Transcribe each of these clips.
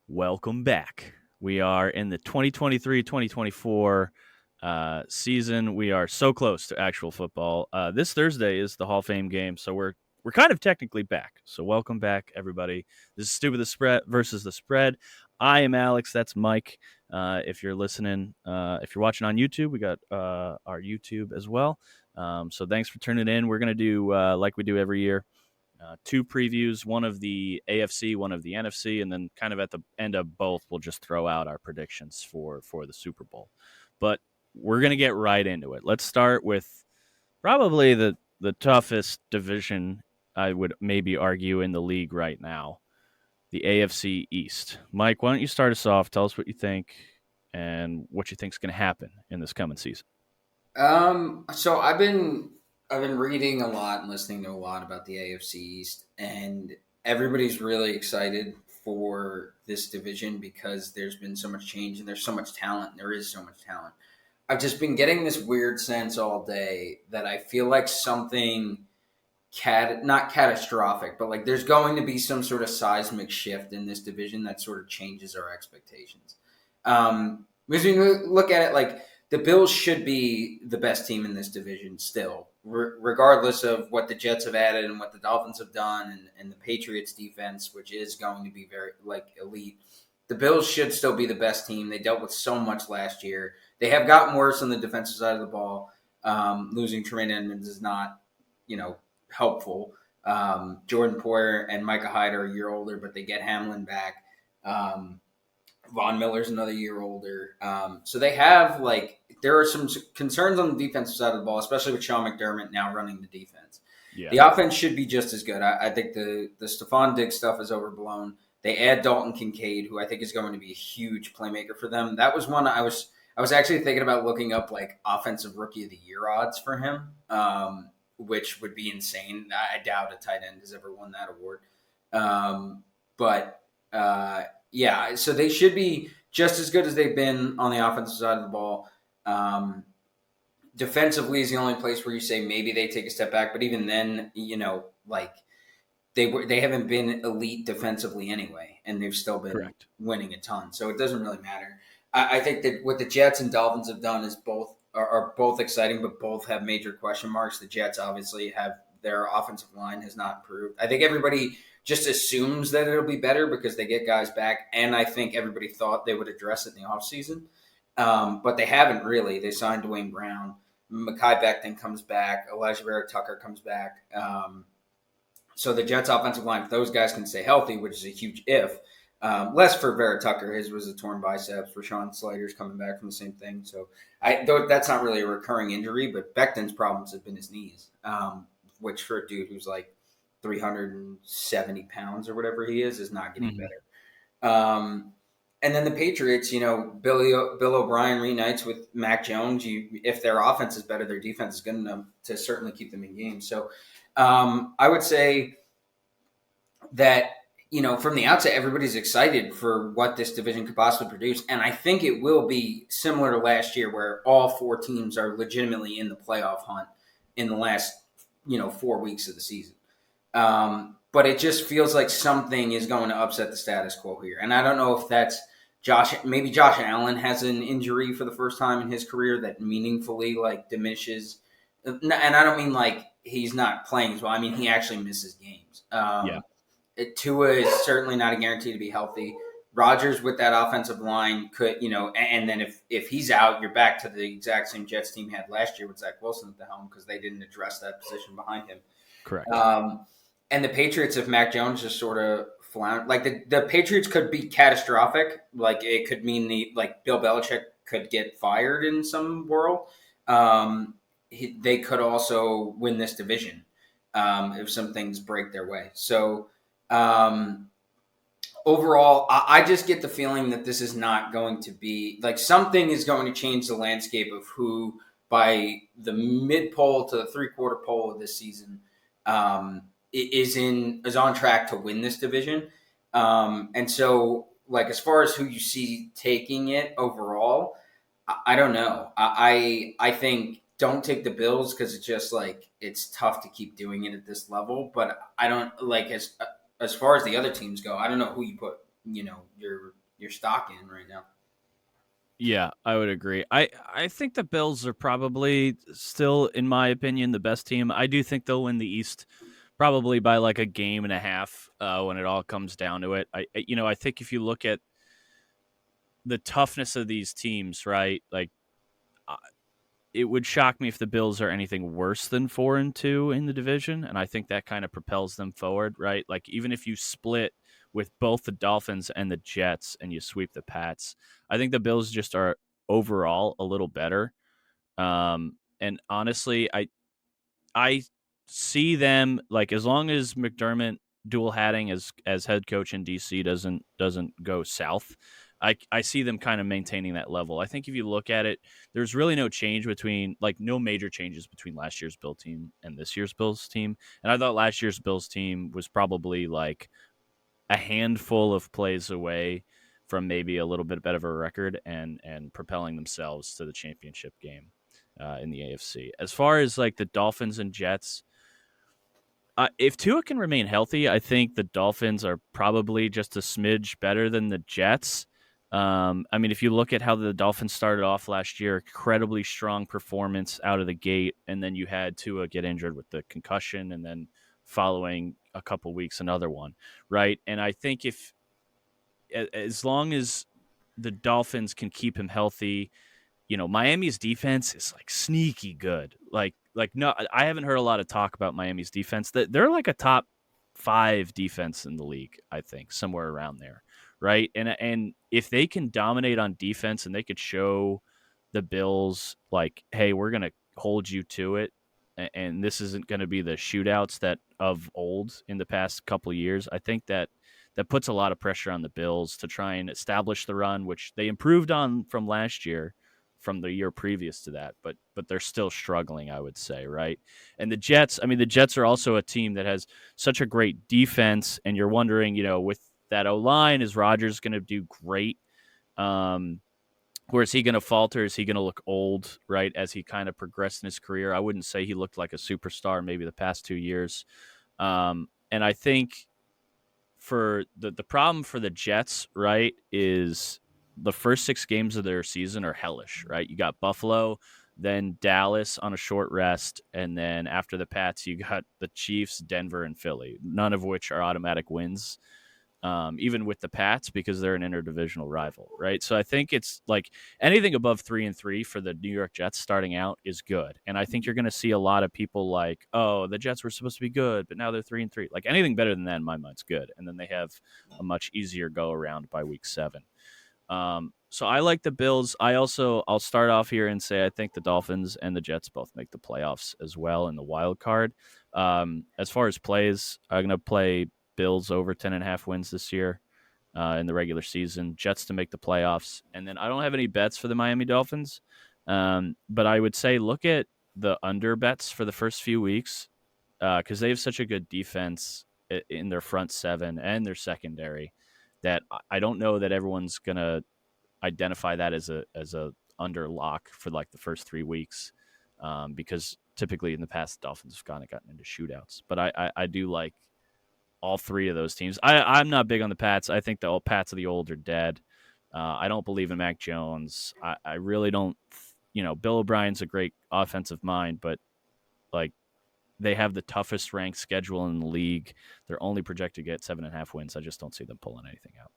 Welcome back. We are in the 2023-2024 season. We are so close to actual football. This Thursday is the Hall of Fame game, so we're kind of technically back. So welcome back, everybody. This is Stupid the Spread versus the Spread. I am Alex. That's Mike. If you're listening, if you're watching on YouTube, we got our YouTube as well. So thanks for tuning in. We're gonna do like we do every year. Two previews, one of the AFC, one of the NFC, and then kind of at the end of both, we'll just throw out our predictions for the Super Bowl. But we're gonna get right into it. Let's start with probably the toughest division I would maybe argue in the league right now, the AFC East. Mike, why don't you start us off? Tell us what you think and what you think is going to happen in this coming season. So I've been reading a lot and listening to a lot about the AFC East, and everybody's really excited for this division because there's been so much change and there's so much talent. And there is so much talent. I've just been getting this weird sense all day that I feel like something not catastrophic, but like there's going to be some sort of seismic shift in this division that sort of changes our expectations. Because when you look at it, like the Bills should be the best team in this division still, regardless of what the Jets have added and what the Dolphins have done, and the Patriots defense, which is going to be very like elite. The Bills should still be the best team. They dealt with so much last year. They have gotten worse on the defensive side of the ball. Losing Tremaine Edmonds is not, helpful. Jordan Poyer and Micah Hyde are a year older, but they get Hamlin back. Von Miller's another year older. So they have, there are some concerns on the defensive side of the ball, especially with Sean McDermott now running the defense. Yeah. The offense should be just as good. I think the Stephon Diggs stuff is overblown. They add Dalton Kincaid, who I think is going to be a huge playmaker for them. That was one I was actually thinking about looking up, like, offensive rookie of the year odds for him, which would be insane. I doubt a tight end has ever won that award. Yeah, so they should be just as good as they've been on the offensive side of the ball. Defensively is the only place where you say maybe they take a step back, but even then, they haven't been elite defensively anyway, and they've still been winning a ton. So it doesn't really matter. I think that what the Jets and Dolphins have done is are both exciting, but both have major question marks. The Jets obviously have their offensive line has not improved. I think everybody just assumes that it'll be better because they get guys back, and I think everybody thought they would address it in the offseason. But they haven't really. They signed Dwayne Brown. Mekhi Becton comes back. Elijah Vera Tucker comes back. So the Jets' offensive line, if those guys can stay healthy, which is a huge if, less for Vera Tucker. His was a torn biceps. Rashawn Slater's coming back from the same thing. So that's not really a recurring injury, but Becton's problems have been his knees, which for a dude who's like 370 pounds or whatever he is not getting better. And then the Patriots, Bill O'Brien reunites with Mac Jones. If their offense is better, their defense is good enough to certainly keep them in games. So I would say that, from the outset, everybody's excited for what this division could possibly produce. And I think it will be similar to last year where all four teams are legitimately in the playoff hunt in the last, 4 weeks of the season. But it just feels like something is going to upset the status quo here. And I don't know if that's maybe Josh Allen has an injury for the first time in his career that meaningfully diminishes. And I don't mean he's not playing as well. I mean, he actually misses games. Tua is certainly not a guarantee to be healthy. Rodgers with that offensive line could, and then if he's out, you're back to the exact same Jets team had last year with Zach Wilson at the helm because they didn't address that position behind him. Correct. And the Patriots, if Mac Jones just sort of floundered, the Patriots could be catastrophic. It could mean Bill Belichick could get fired in some world. They could also win this division if some things break their way. So overall, I just get the feeling that this is not going to be something is going to change the landscape of who by the mid-poll to the three-quarter poll of this season is on track to win this division. And so, as far as who you see taking it overall, I don't know. I think don't take the Bills because it's just it's tough to keep doing it at this level. But I don't as far as the other teams go, I don't know who you put your stock in right now. Yeah, I would agree. I think the Bills are probably still, in my opinion, the best team. I do think they'll win the East probably by like a game and a half when it all comes down to it. I think if you look at the toughness of these teams, right? Like, uh, it would shock me if the Bills are anything worse than 4-2 in the division, and I think that kind of propels them forward, right? Like, even if you split with both the Dolphins and the Jets and you sweep the Pats, I think the Bills just are overall a little better. And honestly, I see them, like, as long as McDermott dual hatting as head coach in DC doesn't go south, I see them kind of maintaining that level. I think if you look at it, there's really no change between, like, no major changes between last year's Bill team and this year's Bills team. And I thought last year's Bills team was probably like a handful of plays away from maybe a little bit better of a record and propelling themselves to the championship game in the AFC. As far as like the Dolphins and Jets, if Tua can remain healthy, I think the Dolphins are probably just a smidge better than the Jets. I mean, if you look at how the Dolphins started off last year, incredibly strong performance out of the gate, and then you had Tua get injured with the concussion, and then following a couple weeks, another one, right? And I think if as long as the Dolphins can keep him healthy, Miami's defense is like sneaky good. Like no, I haven't heard a lot of talk about Miami's defense. That they're like a top 5 defense in the league, I think, somewhere around there, right? And if they can dominate on defense and they could show the Bills like, hey, we're gonna hold you to it, and this isn't going to be the shootouts that of old in the past couple of years. I think that puts a lot of pressure on the Bills to try and establish the run, which they improved on from last year, from the year previous to that, but they're still struggling, I would say, right? And the Jets, I mean, the Jets are also a team that has such a great defense, and you're wondering, with that O line, is Rodgers going to do great? Where is he going to falter? Is he going to look old, right, as he kind of progressed in his career? I wouldn't say he looked like a superstar maybe the past 2 years. And I think for the problem for the Jets, right, is the first 6 games of their season are hellish, right? You got Buffalo, then Dallas on a short rest, and then after the Pats, you got the Chiefs, Denver, and Philly, none of which are automatic wins. Even with the Pats, because they're an interdivisional rival, right? So I think it's like anything above 3-3 for the New York Jets starting out is good, and I think you're going to see a lot of people like, oh, the Jets were supposed to be good, but now they're 3-3. Like anything better than that in my mind's good, and then they have a much easier go around by week 7. So I like the Bills. I'll start off here and say I think the Dolphins and the Jets both make the playoffs as well in the wild card. As far as plays, I'm going to play Bills over 10.5 wins this year in the regular season, Jets to make the playoffs. And then I don't have any bets for the Miami Dolphins, but I would say look at the under bets for the first few weeks because they have such a good defense in their front 7 and their secondary that I don't know that everyone's going to identify that as a under lock for like the first 3 weeks because typically in the past the Dolphins have kind of gotten into shootouts. But I do like all 3 of those teams. I'm not big on the Pats. I think the old Pats of the old are dead. I don't believe in Mac Jones. I really don't. Bill O'Brien's a great offensive mind, but like they have the toughest ranked schedule in the league. They're only projected to get 7.5 wins. I just don't see them pulling anything out.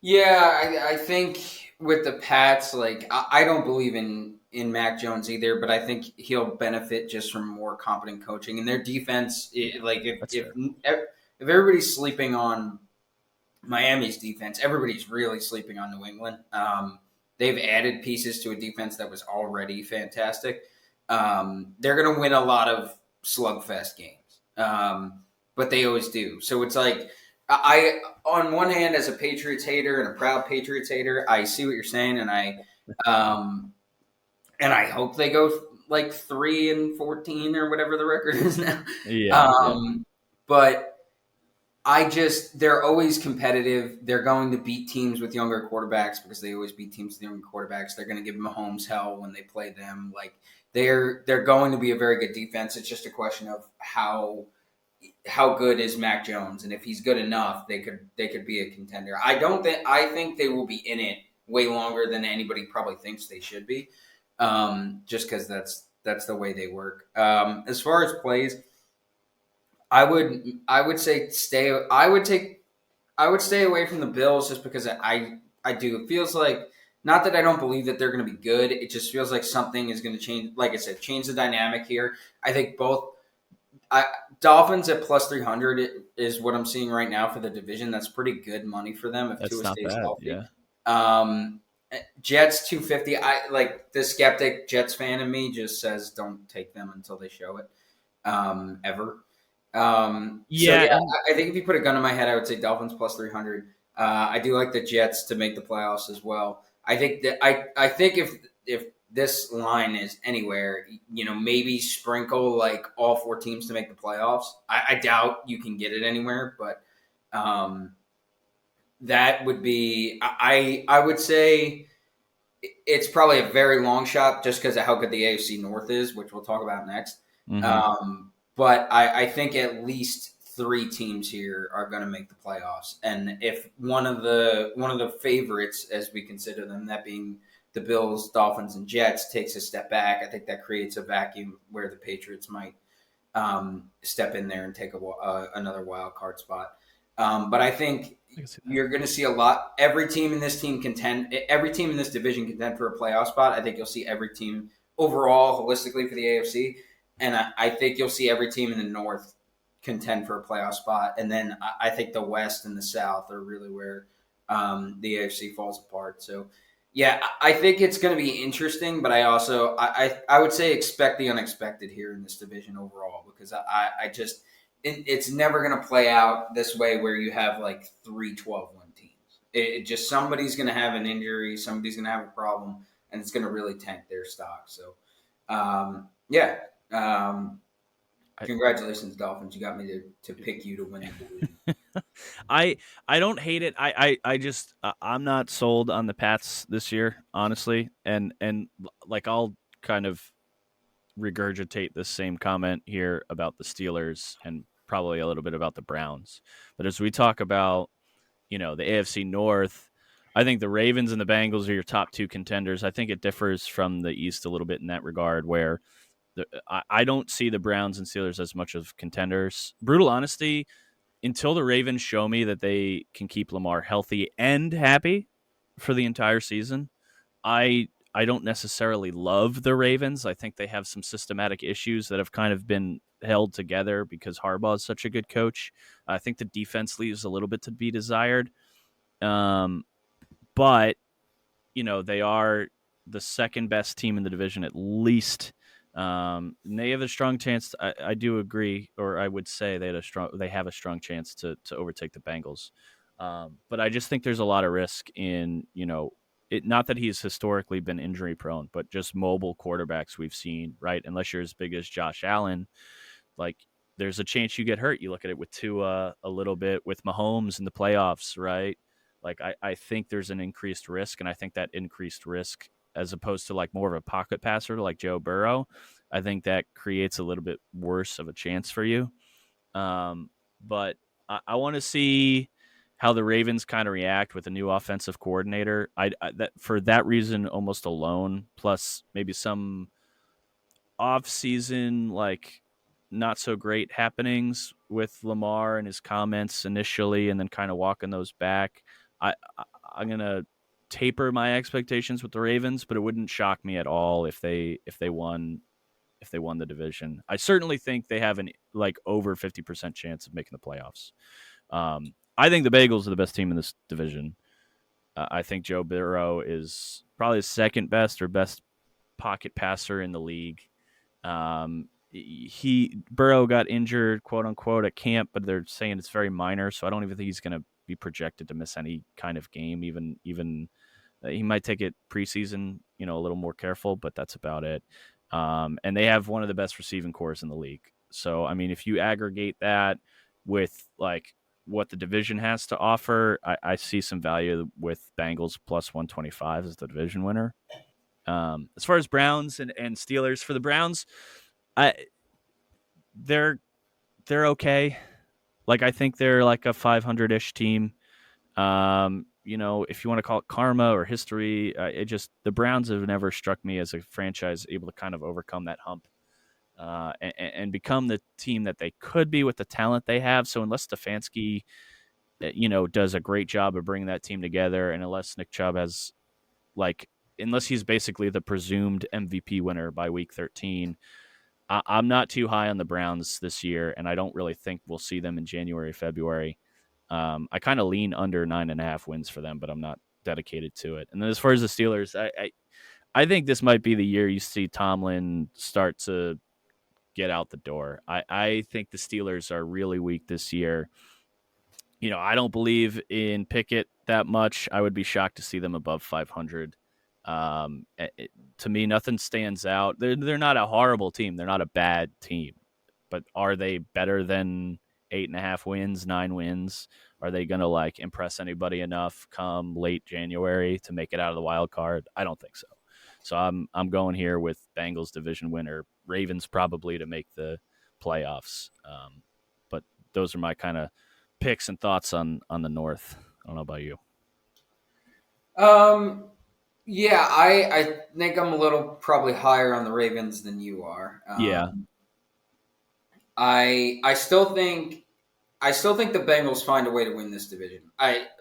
Yeah, I think with the Pats, like I don't believe in Mac Jones either, but I think he'll benefit just from more competent coaching and their defense. Like if everybody's sleeping on Miami's defense, everybody's really sleeping on New England. They've added pieces to a defense that was already fantastic. They're going to win a lot of slugfest games, but they always do. So it's like I, on one hand, as a Patriots hater and a proud Patriots hater, I see what you're saying, and I hope they go like 3-14 or whatever the record is now. Yeah. But they're always competitive. They're going to beat teams with younger quarterbacks because they always beat teams with younger quarterbacks. They're going to give Mahomes hell when they play them. Like they're going to be a very good defense. It's just a question of how how good is Mac Jones, and if he's good enough, they could be a contender. I think they will be in it way longer than anybody probably thinks they should be, just because that's the way they work. As far as plays, I would say stay. I would stay away from the Bills just because I do. It feels like, not that I don't believe that they're going to be good. It just feels like something is going to change. Like I said, change the dynamic here. I think both I, Dolphins at plus 300 is what I'm seeing right now for the division. That's pretty good money for them if That's Tua not stays bad. healthy. Yeah. Um, Jets 250. I like the skeptic Jets fan in me just says don't take them until they show it, ever. So Yeah. yeah, And I think if you put a gun in my head, I would say Dolphins plus 300. I do like the Jets to make the playoffs as well. I think if this line is anywhere, maybe sprinkle like all four teams to make the playoffs. I doubt you can get it anywhere, but um, that would be. I would say it's probably a very long shot just because of how good the AFC North is, which we'll talk about next. mm-hmm. But I think at least three teams here are going to make the playoffs, and if one of the favorites, as we consider them, that being the Bills, Dolphins, and Jets, takes a step back, I think that creates a vacuum where the Patriots might step in there and take another wild card spot. But I think you're going to see a lot. Every team in this division contend for a playoff spot. I think you'll see every team overall, holistically, for the AFC, and I think you'll see every team in the North contend for a playoff spot. And then I think the West and the South are really where the AFC falls apart. So, yeah, I think it's going to be interesting, but I would say expect the unexpected here in this division overall, because I just it's never going to play out this way where you have like 3-12-1 teams. It just, somebody's going to have an injury, somebody's going to have a problem, and it's going to really tank their stock. So, yeah. Congratulations, Dolphins. You got me to pick you to win the division. I don't hate it. I just I'm not sold on the Pats this year, honestly. And like I'll kind of regurgitate this same comment here about the Steelers and probably a little bit about the Browns. But as we talk about, the AFC North, I think the Ravens and the Bengals are your top two contenders. I think it differs from the East a little bit in that regard, where I don't see the Browns and Steelers as much of contenders. Brutal honesty, until the Ravens show me that they can keep Lamar healthy and happy for the entire season, I don't necessarily love the Ravens. I think they have some systematic issues that have kind of been held together because Harbaugh is such a good coach. I think the defense leaves a little bit to be desired. But they are the second best team in the division, at least. And they have a strong chance. I do agree, or I would say they have a strong chance to overtake the Bengals. But I just think there's a lot of risk in it. Not that he's historically been injury prone, but just mobile quarterbacks we've seen, right? Unless you're as big as Josh Allen, like there's a chance you get hurt. You look at it with Tua a little bit, with Mahomes in the playoffs, right? Like I think there's an increased risk, and I think that increased risk, as opposed to like more of a pocket passer like Joe Burrow, I think that creates a little bit worse of a chance for you. But I want to see how the Ravens kind of react with a new offensive coordinator. I that for that reason almost alone, plus maybe some off-season like not so great happenings with Lamar and his comments initially, and then kind of walking those back. I'm gonna taper my expectations with the Ravens, but it wouldn't shock me at all if they won the division. I certainly think they have an like over 50% chance of making the playoffs. I think the Bagels are the best team in this division. I think Joe Burrow is probably the second best or best pocket passer in the league. Burrow got injured, quote unquote, at camp, but they're saying it's very minor, so I don't even think he's going to be projected to miss any kind of game. Even he might take it preseason, a little more careful, but that's about it. And they have one of the best receiving cores in the league. So I mean, if you aggregate that with like what the division has to offer, I see some value with Bengals plus 125 as the division winner. As far as Browns and Steelers, for the Browns, I they're okay. Like, I think they're like a 500-ish team. If you want to call it karma or history, the Browns have never struck me as a franchise able to kind of overcome that hump and become the team that they could be with the talent they have. So unless Stefanski, does a great job of bringing that team together, and unless Nick Chubb has unless he's basically the presumed MVP winner by week 13, I'm not too high on the Browns this year, and I don't really think we'll see them in January, February. I kind of lean under 9.5 wins for them, but I'm not dedicated to it. And then as far as the Steelers, I think this might be the year you see Tomlin start to get out the door. I think the Steelers are really weak this year. I don't believe in Pickett that much. I would be shocked to see them above 500. To me, nothing stands out. They're not a horrible team. They're not a bad team, but are they better than 8.5 wins, 9 wins? Are they going to impress anybody enough come late January to make it out of the wild card? I don't think so. So I'm going here with Bengals division winner, Ravens probably to make the playoffs. But those are my kind of picks and thoughts on the North. I don't know about you. Yeah, I think I'm a little probably higher on the Ravens than you are. Yeah. I still think the Bengals find a way to win this division.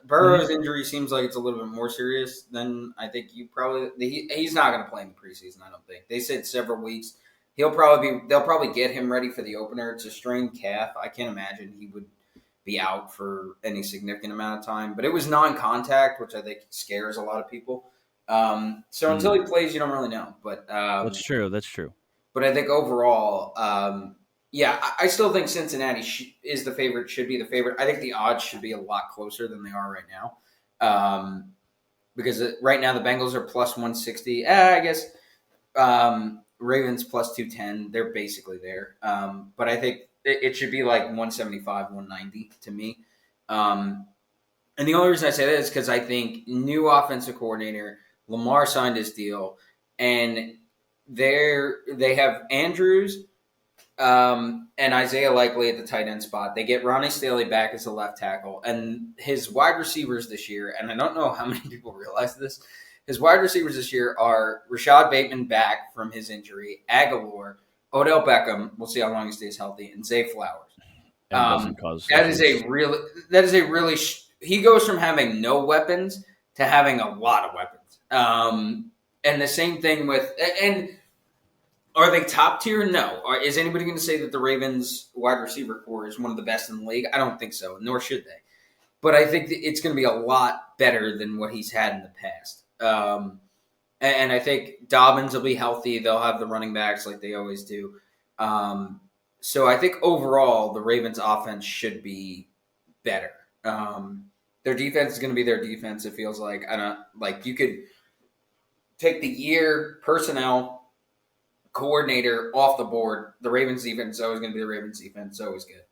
Burrow's injury seems like it's a little bit more serious than I think you probably. He's not going to play in the preseason. I don't think they said several weeks. They'll probably get him ready for the opener. It's a strained calf. I can't imagine he would be out for any significant amount of time. But it was non-contact, which I think scares a lot of people. So until he plays, you don't really know. But that's true. That's true. But I think overall, yeah, I still think Cincinnati is the favorite. Should be the favorite. I think the odds should be a lot closer than they are right now, because right now the Bengals are plus 160. I guess Ravens plus 210. They're basically there, but I think it should be like 175, 190 to me. And the only reason I say that is because I think new offensive coordinator Lamar signed his deal, and they have Andrews and Isaiah Likely at the tight end spot. They get Ronnie Staley back as a left tackle, and his wide receivers this year. And I don't know how many people realize this. His wide receivers this year are Rashad Bateman back from his injury, Aguilar, Odell Beckham. We'll see how long he stays healthy, and Zay Flowers. That is a really. He goes from having no weapons to having a lot of weapons. And the same thing with and. Are they top tier? No. Is anybody going to say that the Ravens wide receiver core is one of the best in the league? I don't think so, nor should they. But I think it's going to be a lot better than what he's had in the past. And I think Dobbins will be healthy. They'll have the running backs like they always do. So I think overall the Ravens offense should be better. Their defense is going to be their defense, it feels like. You could take the year personnel coordinator off the board. The Ravens defense is always going to be the Ravens defense. It's always good.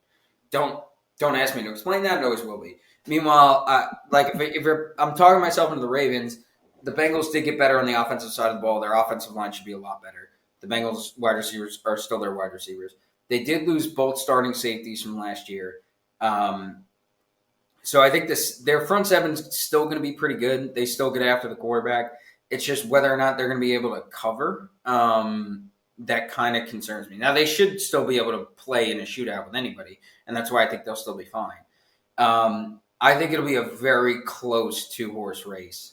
Don't ask me to explain that. It always will be. Meanwhile, I'm talking myself into the Ravens. The Bengals did get better on the offensive side of the ball. Their offensive line should be a lot better. The Bengals wide receivers are still their wide receivers. They did lose both starting safeties from last year. So I think their front seven's still going to be pretty good. They still get after the quarterback. It's just whether or not they're going to be able to cover. That kind of concerns me. Now, they should still be able to play in a shootout with anybody, and that's why I think they'll still be fine. I think it'll be a very close two-horse race,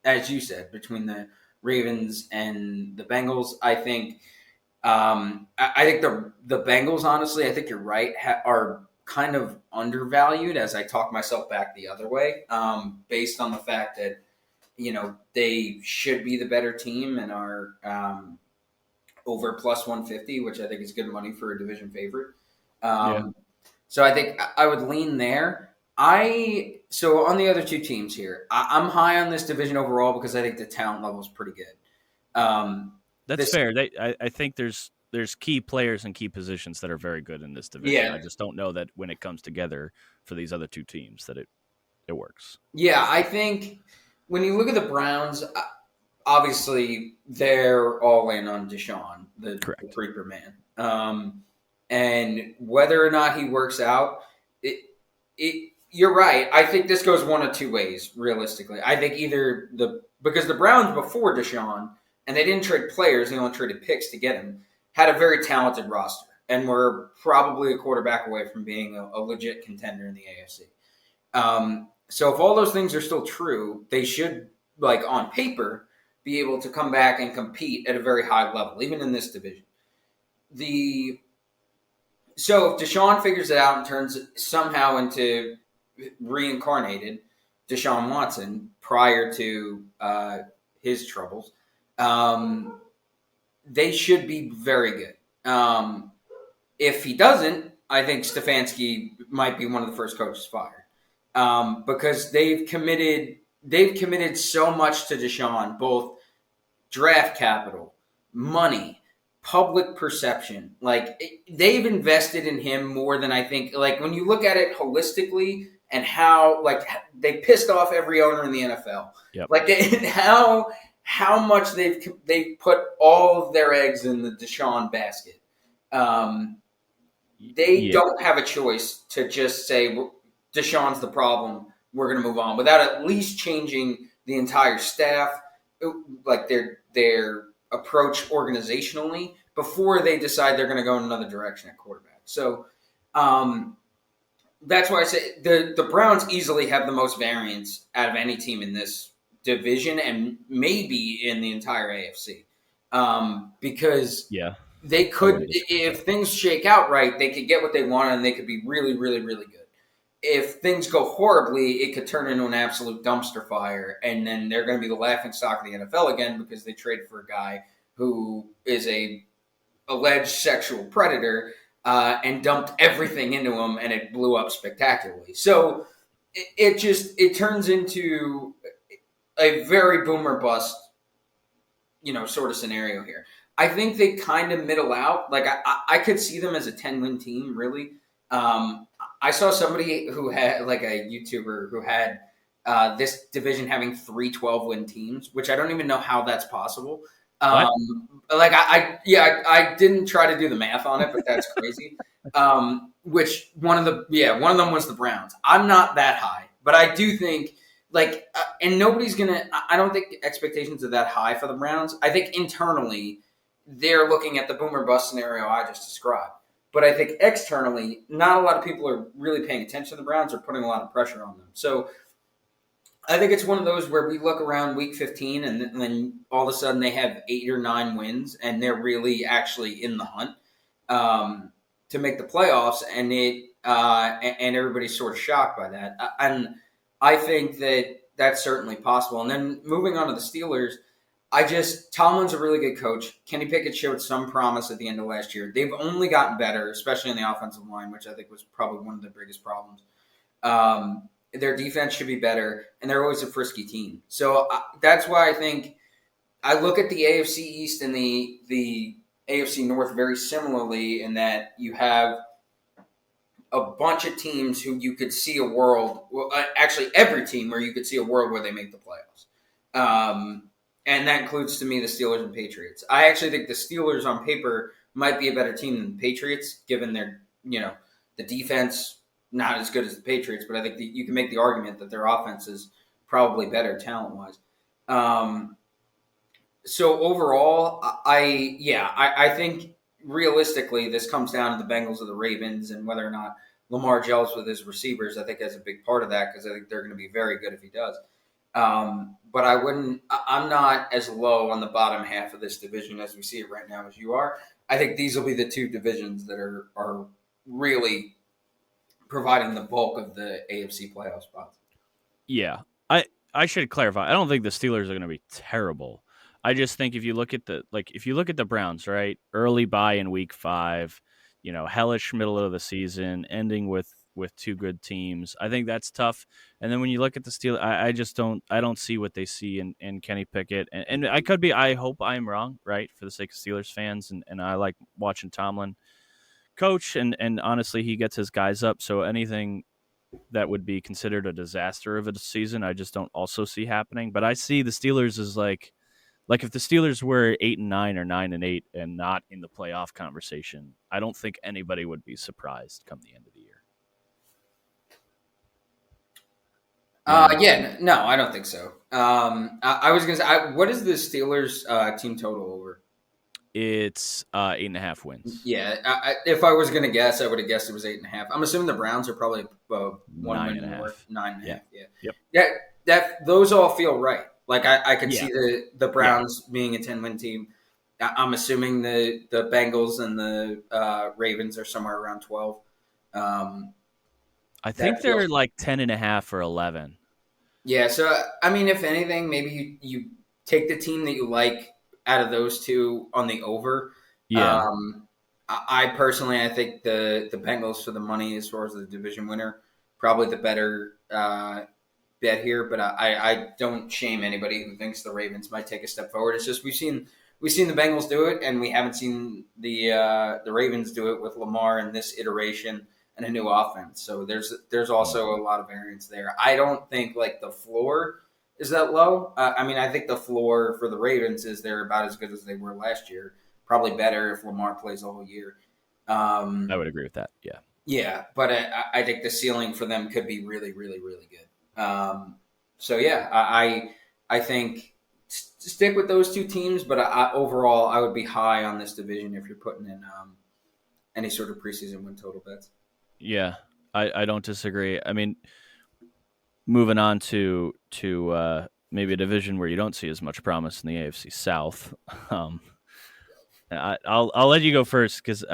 as you said, between the Ravens and the Bengals. I think the Bengals, honestly, I think you're right, are kind of undervalued as I talk myself back the other way, based on the fact that they should be the better team and are over plus 150, which I think is good money for a division favorite. So I think I would lean there. So on the other two teams here, I'm high on this division overall because I think the talent level is pretty good. That's fair. I think there's key players and key positions that are very good in this division. I just don't know that when it comes together for these other two teams that it works. Yeah, I think when you look at the Browns, obviously they're all in on Deshaun, the creeper man. And whether or not he works out, You're right. I think this goes one of two ways, realistically. I think either because the Browns before Deshaun, and they didn't trade players, they only traded picks to get him, had a very talented roster, and were probably a quarterback away from being a legit contender in the AFC. So if all those things are still true, they should, like on paper, be able to come back and compete at a very high level, even in this division. So if Deshaun figures it out and turns somehow into reincarnated Deshaun Watson prior to his troubles, they should be very good. If he doesn't, I think Stefanski might be one of the first coaches fired because they've committed so much to Deshaun, both draft capital, money, public perception. Like they've invested in him more than I think. Like when you look at it holistically and how like they pissed off every owner in the NFL. Yep. Like how much they've put all of their eggs in the Deshaun basket. They don't have a choice to just say Deshaun's the problem. We're going to move on without at least changing the entire staff, like their approach organizationally before they decide they're going to go in another direction at quarterback. So that's why I say the Browns easily have the most variance out of any team in this division and maybe in the entire AFC because they could, if things shake out right, they could get what they want and they could be really, really, really good. If things go horribly, it could turn into an absolute dumpster fire, and then they're going to be the laughingstock of the NFL again because they traded for a guy who is a alleged sexual predator and dumped everything into him, and it blew up spectacularly. So it turns into a very boomer bust, sort of scenario here. I think they kind of middle out. Like I could see them as a 10-win team, really. I saw somebody who had, like a YouTuber who had this division having 3 12-win teams, which I don't even know how that's possible. Like I didn't try to do the math on it, but that's crazy. Which one of them was the Browns. I'm not that high, but I do think and nobody's gonna. I don't think expectations are that high for the Browns. I think internally they're looking at the boomer bust scenario I just described. But I think externally, not a lot of people are really paying attention to the Browns or putting a lot of pressure on them. So I think it's one of those where we look around week 15 and then all of a sudden they have 8 or 9 wins and they're really actually in the hunt to make the playoffs, and and everybody's sort of shocked by that. And I think that that's certainly possible. And then moving on to the Steelers, Tomlin's a really good coach. Kenny Pickett showed some promise at the end of last year. They've only gotten better, especially in the offensive line, which I think was probably one of their biggest problems. Their defense should be better, and they're always a frisky team. So that's why I think I look at the AFC East and the AFC North very similarly in that you have a bunch of teams who you could see a world – actually every team where you could see a world where they make the playoffs. And that includes, to me, the Steelers and Patriots. I actually think the Steelers on paper might be a better team than the Patriots, given their, the defense not as good as the Patriots. But I think you can make the argument that their offense is probably better talent-wise. So overall, I think realistically this comes down to the Bengals or the Ravens and whether or not Lamar gels with his receivers. I think that's a big part of that because I think they're going to be very good if he does. But I'm not as low on the bottom half of this division as we see it right now as you are. I think these will be the two divisions that are really providing the bulk of the AFC playoff spots. Yeah. I should clarify. I don't think the Steelers are going to be terrible. I just think if you look at the Browns, right? Early bye in week 5, hellish middle of the season, ending with 2 good teams. I think that's tough. And then when you look at the Steelers, I don't see what they see in Kenny Pickett. And I hope I'm wrong, right? For the sake of Steelers fans. And I like watching Tomlin coach and honestly, he gets his guys up. So anything that would be considered a disaster of a season, I just don't also see happening. But I see the Steelers as like if the Steelers were 8-9 or 9-8 and not in the playoff conversation, I don't think anybody would be surprised come the end of the year. No, I don't think so. I was gonna say, what is the Steelers team total over? It's 8.5 wins. Yeah, if I was gonna guess, I would have guessed it was 8.5. I'm assuming the Browns are probably 1 win more, 9.5. Yeah, Yep. That those all feel right. Like I could see the Browns being a 10-win team. I'm assuming the Bengals and the Ravens are somewhere around 12. I think they're like 10.5 or 11. Yeah, so I mean, if anything, maybe you take the team that you like out of those two on the over. Yeah. I personally, I think the Bengals for the money as far as the division winner, probably the better bet here. But I don't shame anybody who thinks the Ravens might take a step forward. It's just we've seen the Bengals do it, and we haven't seen the Ravens do it with Lamar in this iteration and a new offense. So there's also a lot of variance there. I don't think like the floor is that low. I mean, I think the floor for the Ravens is they're about as good as they were last year. Probably better if Lamar plays the whole year. I would agree with that. Yeah. Yeah, but I think the ceiling for them could be really, really, really good. So yeah, I think stick with those two teams, but overall I would be high on this division if you're putting in any sort of preseason win total bets. Yeah, I don't disagree. I mean, moving on to maybe a division where you don't see as much promise in the AFC South. I'll let you go first because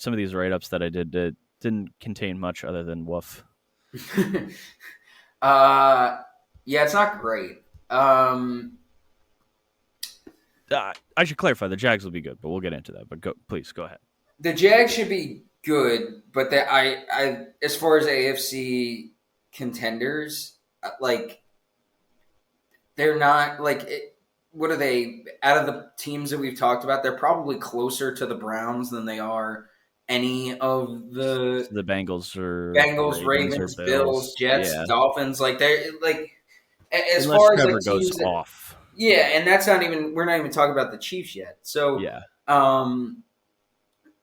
some of these write ups that I did didn't contain much other than woof. Yeah, it's not great. I should clarify the Jags will be good, but we'll get into that. But please go ahead. The Jags should be good, but I as far as AFC contenders, like they're not like what are they out of the teams that we've talked about? They're probably closer to the Browns than they are any of the Bengals or Ravens, Bills, Jets, Dolphins. Like they're like as unless far Trevor as like goes off. Yeah, and that's not even we're not even talking about the Chiefs yet. So yeah.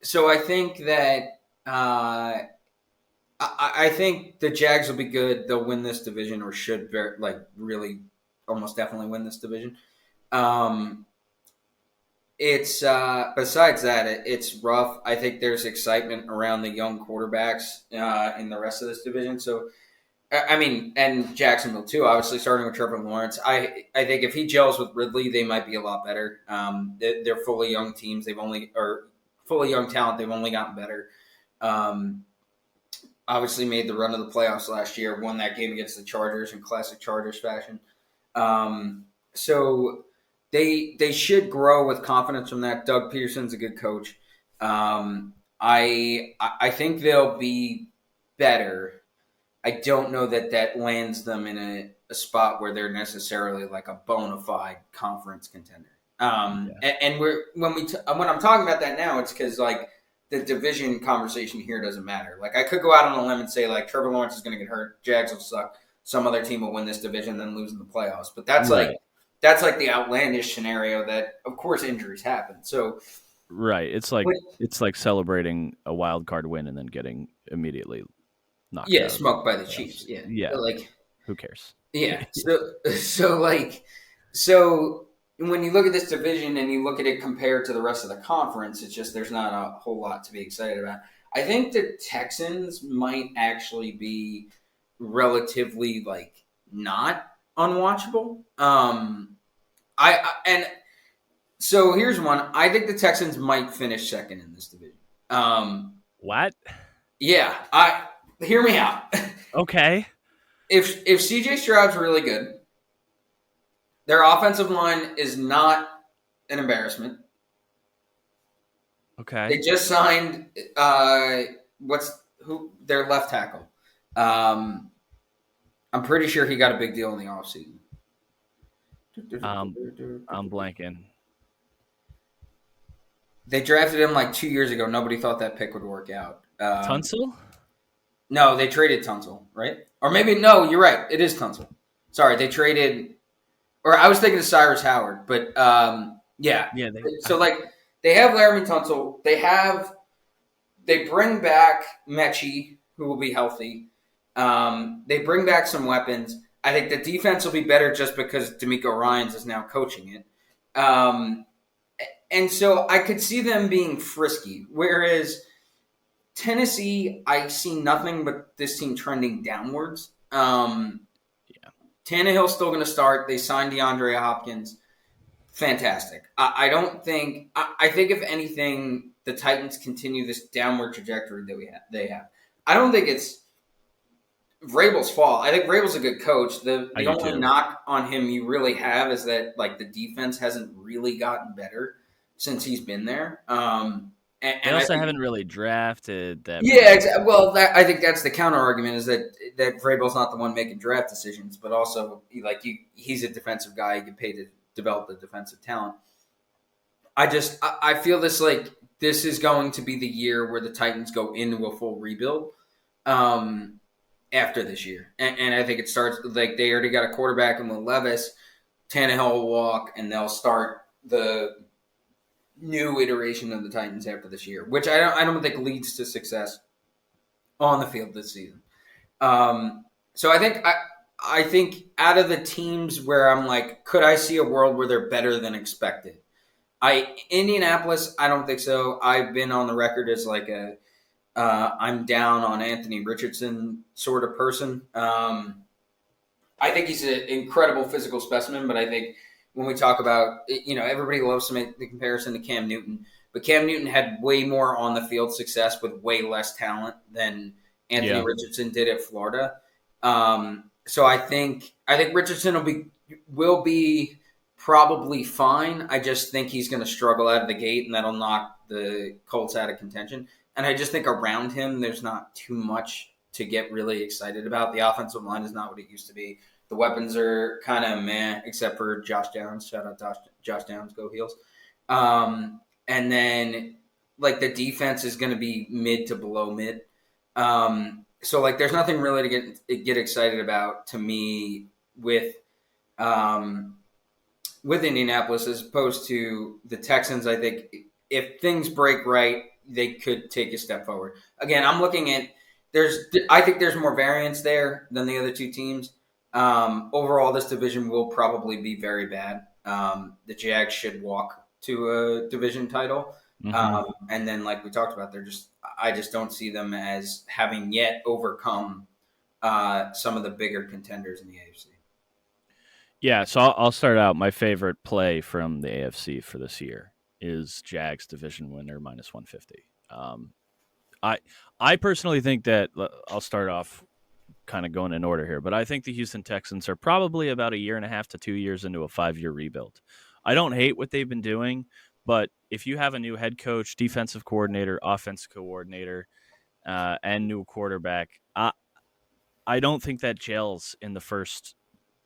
So I think that I think the Jags will be good. They'll win this division, or should really almost definitely win this division. It's besides that, it's rough. I think there's excitement around the young quarterbacks in the rest of this division. So, I mean, and Jacksonville too. Obviously, starting with Trevor Lawrence, I think if he gels with Ridley, they might be a lot better. They're fully young teams. Fully young talent. They've only gotten better. Obviously, made the run of the playoffs last year. Won that game against the Chargers in classic Chargers fashion. So they should grow with confidence from that. Doug Peterson's a good coach. I think they'll be better. I don't know that lands them in a spot where they're necessarily like a bona fide conference contender. And when I'm talking about that now, it's because like the division conversation here doesn't matter. Like I could go out on a limb and say like Trevor Lawrence is going to get hurt, Jags will suck, some other team will win this division, then lose in the playoffs. But that's like the outlandish scenario that, of course, injuries happen. So, right, it's like celebrating a wild card win and then getting immediately knocked out. Smoked by the Chiefs. Yeah. But like, who cares? Yeah. So when you look at this division and you look at it compared to the rest of the conference, it's just there's not a whole lot to be excited about. I think the Texans might actually be relatively like not unwatchable. So here's one. I think the Texans might finish second in this division. What? Yeah. Hear me out. Okay. If CJ Stroud's really good, their offensive line is not an embarrassment. Okay. They just signed their left tackle. I'm pretty sure he got a big deal in the offseason. I'm blanking. They drafted him like 2 years ago. Nobody thought that pick would work out. Tunsil? No, they traded Tunsil, right? Or maybe, no, you're right. It is Tunsil. Sorry, they traded, or I was thinking of Cyrus Howard, but yeah. Yeah. They have Laramie Tunsil. They bring back Mechie, who will be healthy. They bring back some weapons. I think the defense will be better just because D'Amico Ryans is now coaching it. And so I could see them being frisky. Whereas Tennessee, I see nothing but this team trending downwards. Tannehill's still going to start. They signed DeAndre Hopkins. Fantastic. I don't think. I think if anything, the Titans continue this downward trajectory that they have. I don't think it's Vrabel's fault. I think Vrabel's a good coach. The only knock on him you really have is that like the defense hasn't really gotten better since he's been there. They also haven't really drafted that. Yeah, well, I think that's the counter argument is that Vrabel's not the one making draft decisions, but also he's a defensive guy. He get paid to develop the defensive talent. I feel this is going to be the year where the Titans go into a full rebuild after this year, and I think it starts like they already got a quarterback in Will Levis. Tannehill will walk, and they'll start the new iteration of the Titans after this year, which I don't think leads to success on the field this season. So I think out of the teams where I'm like, could I see a world where they're better than expected? Indianapolis, I don't think so. I've been on the record as like I'm down on Anthony Richardson sort of person. I think he's an incredible physical specimen, but I think when we talk about, everybody loves to make the comparison to Cam Newton, but Cam Newton had way more on the field success with way less talent than Anthony Richardson did at Florida. So I think Richardson will be probably fine. I just think he's going to struggle out of the gate, and that'll knock the Colts out of contention. And I just think around him, there's not too much to get really excited about. The offensive line is not what it used to be. The weapons are kind of meh, except for Josh Downs. Shout out Josh Downs, go Heels. And then, the defense is going to be mid to below mid. So, there's nothing really to get excited about to me with Indianapolis as opposed to the Texans. I think if things break right, they could take a step forward. Again, I'm looking at I think there's more variance there than the other two teams. Overall, this division will probably be very bad. The Jags should walk to a division title. Mm-hmm. And then, like we talked about, I just don't see them as having yet overcome some of the bigger contenders in the AFC. Yeah, so I'll start out. My favorite play from the AFC for this year is Jags division winner minus 150. I personally think that I'll start off kind of going in order here, but I think the Houston Texans are probably about 1.5 to 2 years into a 5-year rebuild. I don't hate what they've been doing, but if you have a new head coach, defensive coordinator, offensive coordinator, and new quarterback, I don't think that gels in the first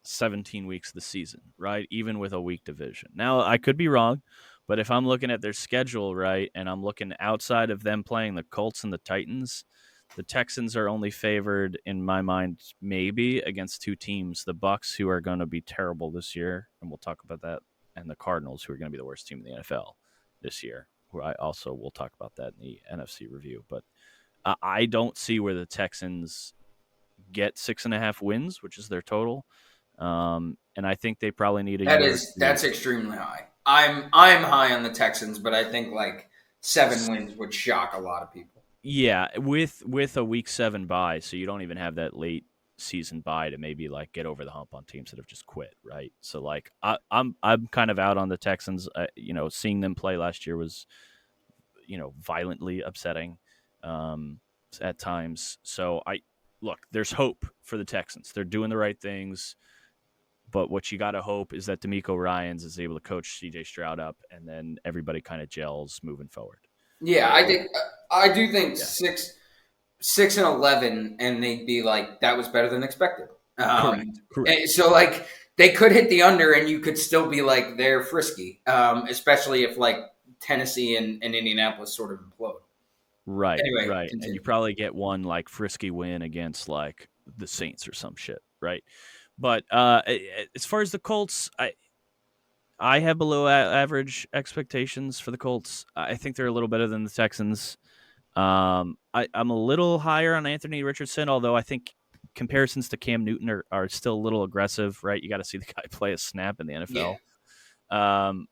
17 weeks of the season, right? Even with a weak division. Now, I could be wrong, but if I'm looking at their schedule, right, and I'm looking outside of them playing the Colts and the Titans, the Texans are only favored, in my mind, maybe against two teams, the Bucs, who are going to be terrible this year, and we'll talk about that, and the Cardinals, who are going to be the worst team in the NFL this year. Who I also will talk about that in the NFC review. But I don't see where the Texans get 6.5 wins, which is their total. And I think they probably need that's extremely high. I'm high on the Texans, but I think 7 wins would shock a lot of people. Yeah, with a week 7 bye, so you don't even have that late season bye to maybe get over the hump on teams that have just quit, right? So I'm kind of out on the Texans. Seeing them play last year was violently upsetting at times. So there's hope for the Texans. They're doing the right things. But what you got to hope is that D'Amico Ryans is able to coach C.J. Stroud up, and then everybody kind of gels moving forward. Yeah, I do think 6-11, and they'd be that was better than expected. Correct. So they could hit the under, and you could still be they're frisky, especially if Tennessee and Indianapolis sort of implode. Right. Anyway, right, continue. And you probably get one frisky win against the Saints or some shit, right? But as far as the Colts, I have below average expectations for the Colts. I think they're a little better than the Texans. I'm a little higher on Anthony Richardson, although I think comparisons to Cam Newton are still a little aggressive, right? You got to see the guy play a snap in the NFL.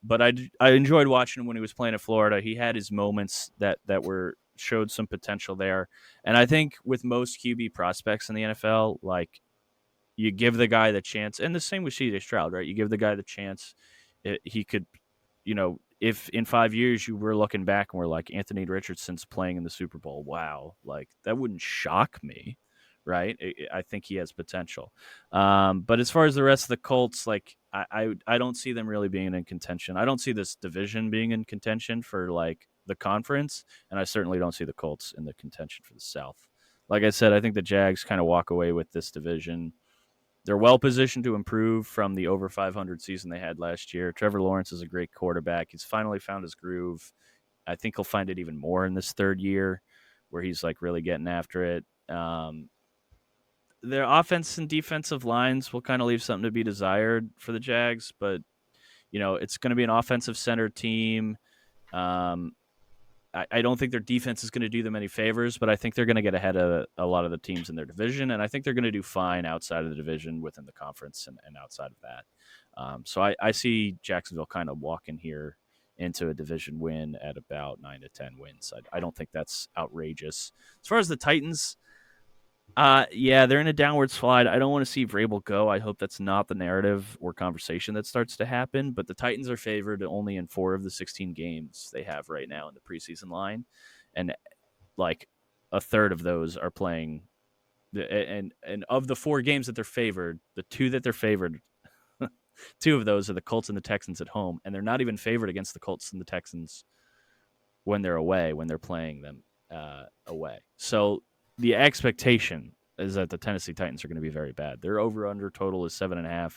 But I enjoyed watching him when he was playing at Florida. He had his moments that showed some potential there. And I think with most QB prospects in the NFL, like, you give the guy the chance, and the same with CJ Stroud, right? You give the guy the chance. He could, if in 5 years you were looking back and we're like, Anthony Richardson's playing in the Super Bowl, wow, like that wouldn't shock me, right? I think he has potential. But as far as the rest of the Colts, like I don't see them really being in contention. I don't see this division being in contention for like the conference, and I certainly don't see the Colts in the contention for the South. Like I said, I think the Jags kind of walk away with this division. They're well positioned to improve from the over 500 season they had last year. Trevor Lawrence is a great quarterback. He's finally found his groove. I think he'll find it even more in this third year where he's like really getting after it. Their offense and defensive lines will kind of leave something to be desired for the Jags, but it's going to be an offensive center team. I don't think their defense is going to do them any favors, but I think they're going to get ahead of a lot of the teams in their division, and I think they're going to do fine outside of the division within the conference and outside of that. So I see Jacksonville kind of walking here into a division win at about 9 to 10 wins. I don't think that's outrageous. As far as the Titans, yeah, they're in a downward slide. I don't want to see Vrabel go. I hope that's not the narrative or conversation that starts to happen. But the Titans are favored only in 4 of the 16 games they have right now in the preseason line, and like a third of those are playing. And of the 4 games that they're favored, the 2 that they're favored, 2 of those are the Colts and the Texans at home, and they're not even favored against the Colts and the Texans when they're away, when they're playing them away. So the expectation is that the Tennessee Titans are going to be very bad. Their over-under total is 7.5.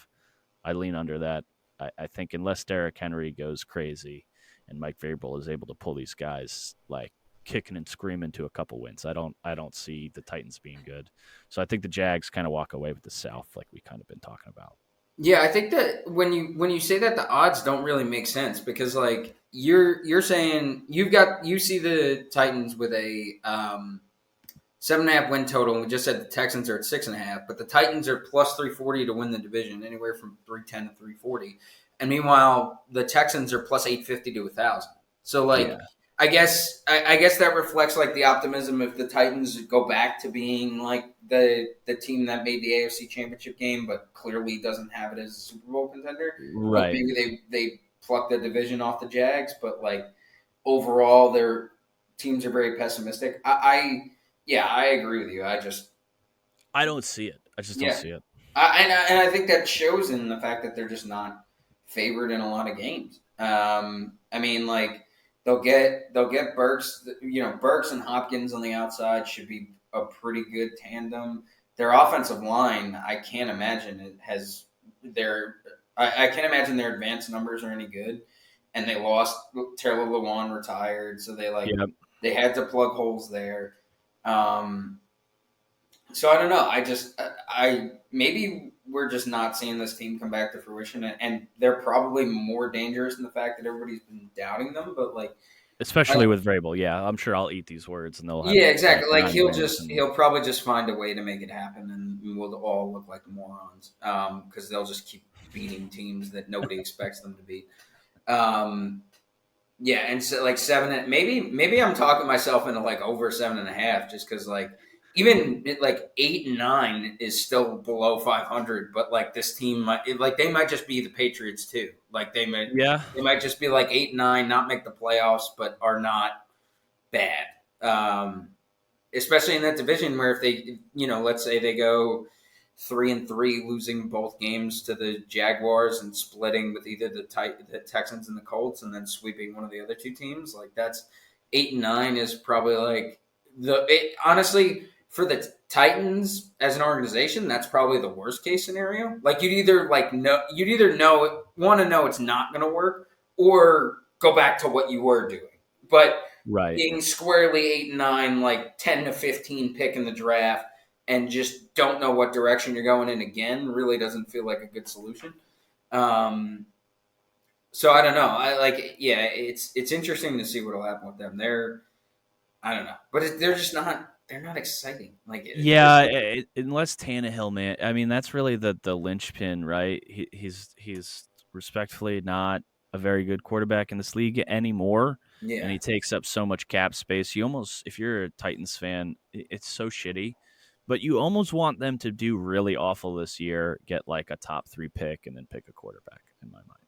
I lean under that. I think unless Derrick Henry goes crazy and Mike Vrabel is able to pull these guys like kicking and screaming to a couple wins, I don't see the Titans being good. So I think the Jags kind of walk away with the South, like we kind of been talking about. Yeah, I think that when you say that, the odds don't really make sense because like you're saying you see the Titans with a 7.5 win total, and we just said the Texans are at 6.5, but the Titans are plus 340 to win the division, anywhere from 310 to 340, and meanwhile the Texans are plus 850 to 1,000. So like, yeah. I guess that reflects like the optimism if the Titans go back to being like the team that made the AFC Championship game, but clearly doesn't have it as a Super Bowl contender. Right? Like maybe they pluck the division off the Jags, but like overall their teams are very pessimistic. Yeah, I agree with you. I don't see it. I just don't see it. And I think that shows in the fact that they're just not favored in a lot of games. I mean, like they'll get Burks. Burks and Hopkins on the outside should be a pretty good tandem. Their offensive line, I can't imagine it has I can't imagine their advanced numbers are any good. And they lost Taylor Lewan, retired, so they had to plug holes there. So I don't know. I maybe we're just not seeing this team come back to fruition, and they're probably more dangerous in the fact that everybody's been doubting them. But like, especially with Vrabel, yeah, I'm sure I'll eat these words, and they'll have exactly. Like he'll probably just find a way to make it happen, and we'll all look like morons because they'll just keep beating teams that nobody expects them to beat. Yeah, and so like 7, maybe I'm talking myself into like over 7.5, just because like even like 8 and 9 is still below 500, but like this team they might just be the Patriots too. Like they might just be like 8 and 9, not make the playoffs, but are not bad. Especially in that division where if they let's say they go 3-3, losing both games to the Jaguars and splitting with either the Texans and the Colts, and then sweeping one of the other 2 teams. Like that's 8 and 9 is probably like honestly for the Titans as an organization, that's probably the worst case scenario. Like you'd either want to know it's not going to work, or go back to what you were doing. But being squarely 8 and 9, like 10 to 15 pick in the draft, and just don't know what direction you're going in again, really doesn't feel like a good solution. So I don't know. It's interesting to see what will happen with them. I don't know, but they're just not. they're not exciting. Like, unless Tannehill, man. I mean, that's really the linchpin, right? He's respectfully not a very good quarterback in this league anymore, and yeah. he takes up so much cap space. You almost, if you're a Titans fan, it's so shitty, but you almost want them to do really awful this year, get like a top 3 pick, and then pick a quarterback. In my mind,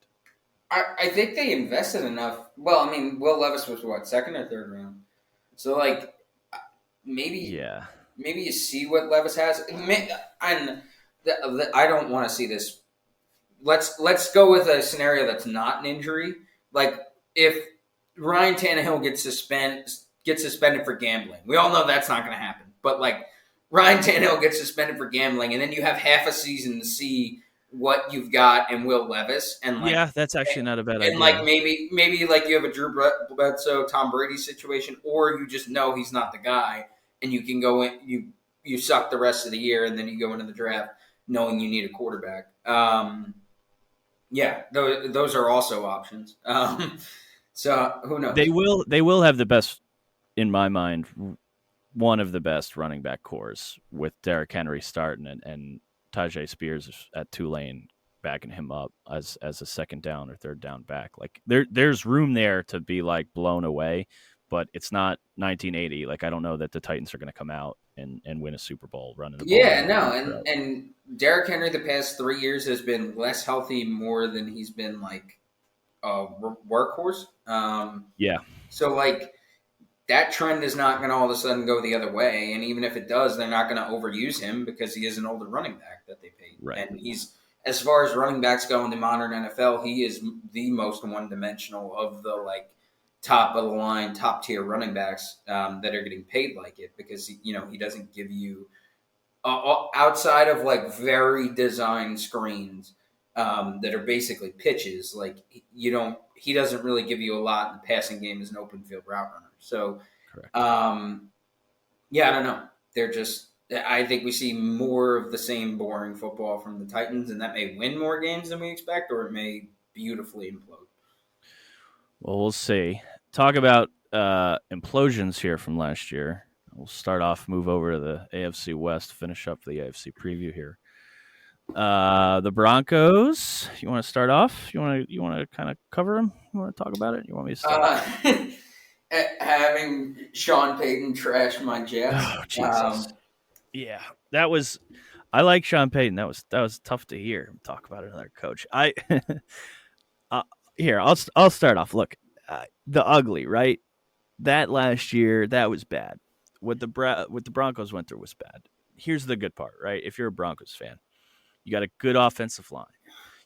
I think they invested enough. Well, I mean, Will Levis was what, second or third round? So like maybe yeah, maybe you see what Levis has. And I don't want to see this. Let's go with a scenario that's not an injury. Like if Ryan Tannehill gets suspended for gambling, we all know that's not going to happen. But like Ryan Tannehill gets suspended for gambling, and then you have half a season to see what you've got in Will Levis, and like yeah, that's actually not a bad and like idea. maybe like you have a Drew Bledsoe, Tom Brady situation, or you just know he's not the guy, and you can go in you suck the rest of the year, and then you go into the draft knowing you need a quarterback. Yeah, those are also options. So who knows? They will have the best, in my mind, one of the best running back cores with Derrick Henry starting and Tajay Spears at Tulane backing him up as a second down or third down back. Like there's room there to be like blown away, but it's not 1980. Like I don't know that the Titans are going to come out and win a Super Bowl running the ball. Yeah, no, and Derrick Henry the past 3 years has been less healthy more than he's been like a workhorse. Yeah, So like that trend is not going to all of a sudden go the other way. And even if it does, they're not going to overuse him because he is an older running back that they paid. right. And he's, as far as running backs go in the modern NFL, he is the most one dimensional of the like top of the line, top tier running backs that are getting paid like it because, he doesn't give you outside of like very designed screens that are basically pitches. Like he doesn't really give you a lot in the passing game as an open field route runner. So, Correct. yeah, I don't know. They're just. I think we see more of the same boring football from the Titans, and that may win more games than we expect, or it may beautifully implode. Well, we'll see. Talk about implosions here from last year. We'll start off, move over to the AFC West, finish up the AFC preview here. The Broncos. You want to start off? You want to kind of cover them? You want to talk about it? You want me to start? Having Sean Payton trash my Jets. Oh Jesus! Yeah, that was. I like Sean Payton. That was tough to hear him talk about another coach. Here I'll start off. Look, the ugly, right? That last year, that was bad. What the Broncos went through was bad. Here's the good part, right? If you're a Broncos fan, you got a good offensive line.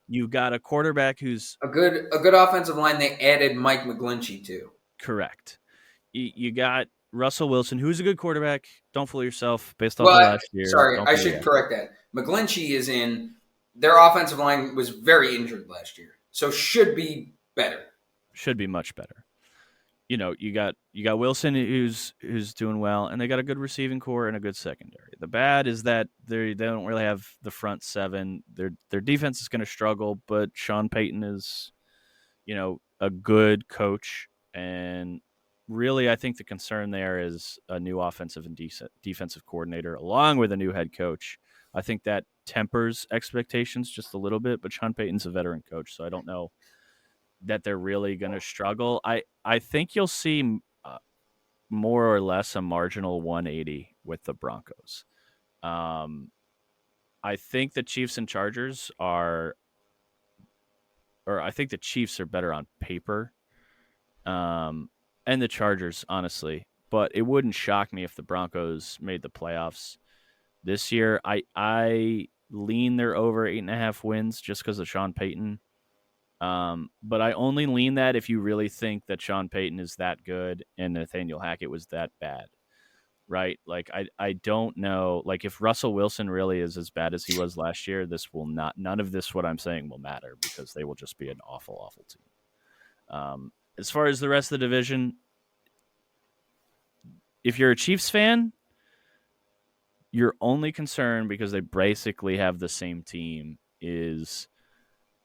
You've got a quarterback who's a good offensive line. They added Mike McGlinchey to. Correct. You got Russell Wilson, who's a good quarterback. Don't fool yourself based off of last year. Sorry, I should correct that. McGlinchey is in. Their offensive line was very injured last year, so should be better. Should be much better. You got Wilson who's doing well, and they got a good receiving core and a good secondary. The bad is that they don't really have the front seven. Their defense is going to struggle, but Sean Payton is, a good coach, and really, I think the concern there is a new offensive and defensive coordinator, along with a new head coach. I think that tempers expectations just a little bit, but Sean Payton's a veteran coach, so I don't know that they're really going to struggle. I think you'll see more or less a marginal 180 with the Broncos. I think the Chiefs and Chargers I think the Chiefs are better on paper, and the Chargers, honestly. But it wouldn't shock me if the Broncos made the playoffs this year. I lean they're over 8.5 wins just because of Sean Payton. But I only lean that if you really think that Sean Payton is that good and Nathaniel Hackett was that bad, right? Like I don't know. Like if Russell Wilson really is as bad as he was last year, none of this what I'm saying will matter because they will just be an awful, awful team. As far as the rest of the division, if you're a Chiefs fan, your only concern because they basically have the same team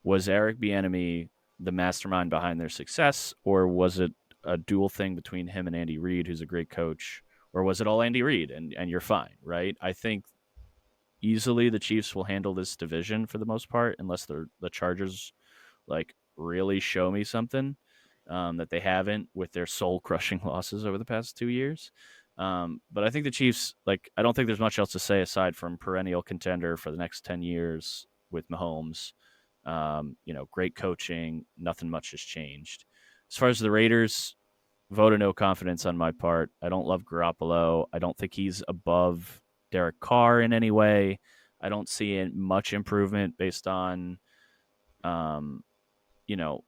was Eric Bieniemy the mastermind behind their success, or was it a dual thing between him and Andy Reid, who's a great coach, or was it all Andy Reid and you're fine, right? I think easily the Chiefs will handle this division for the most part, unless the Chargers like really show me something that they haven't with their soul crushing losses over the past 2 years. But I think the Chiefs, like, I don't think there's much else to say aside from perennial contender for the next 10 years with Mahomes. Great coaching, nothing much has changed. As far as the Raiders, vote of no confidence on my part. I don't love Garoppolo. I don't think he's above Derek Carr in any way. I don't see much improvement based on, um, you know,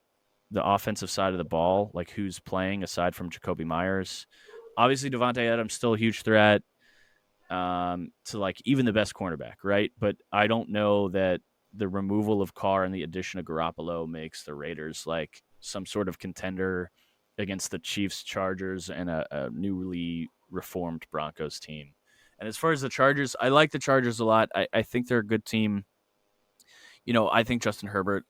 the offensive side of the ball, like who's playing aside from Jacoby Myers. Obviously, Devontae Adams still a huge threat to like even the best cornerback, right? But I don't know that the removal of Carr and the addition of Garoppolo makes the Raiders like some sort of contender against the Chiefs, Chargers, and a newly reformed Broncos team. And as far as the Chargers, I like the Chargers a lot. I think they're a good team. I think Justin Herbert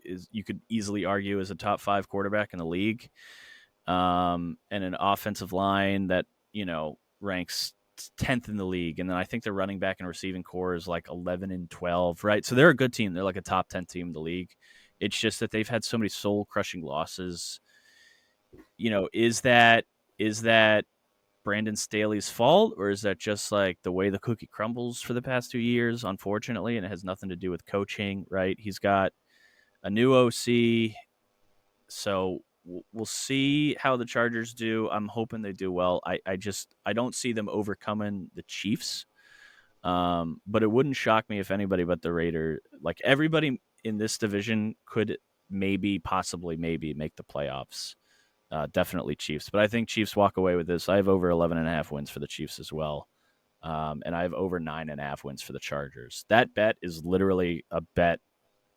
is, you could easily argue, is a top 5 quarterback in the league, and an offensive line that, ranks 10th in the league. And then I think their running back and receiving core is like 11 and 12, right? So they're a good team. They're like a top 10 team in the league. It's just that they've had so many soul crushing losses. Is that Brandon Staley's fault, or is that just like the way the cookie crumbles for the past 2 years, unfortunately, and it has nothing to do with coaching, right? He's got a new OC, so we'll see how the Chargers do. I'm hoping they do well. I don't see them overcoming the Chiefs, but it wouldn't shock me if anybody but the Raiders, like everybody in this division, could possibly make the playoffs. Definitely Chiefs, but I think Chiefs walk away with this. I have over 11.5 wins for the Chiefs as well, and I have over 9.5 wins for the Chargers. That bet is literally a bet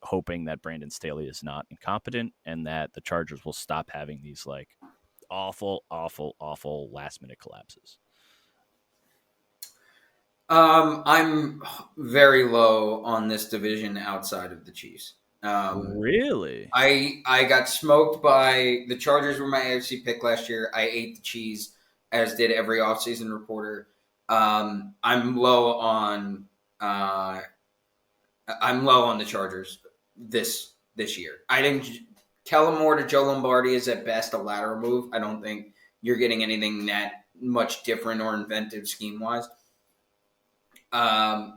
hoping that Brandon Staley is not incompetent and that the Chargers will stop having these like awful, awful, awful last minute collapses. I'm very low on this division outside of the Chiefs. Really? I got smoked by the Chargers. Were my AFC pick last year. I ate the cheese, as did every offseason reporter. I'm low on the Chargers this year. I think Kellen Moore to Joe Lombardi is at best a lateral move. I don't think you're getting anything that much different or inventive scheme wise.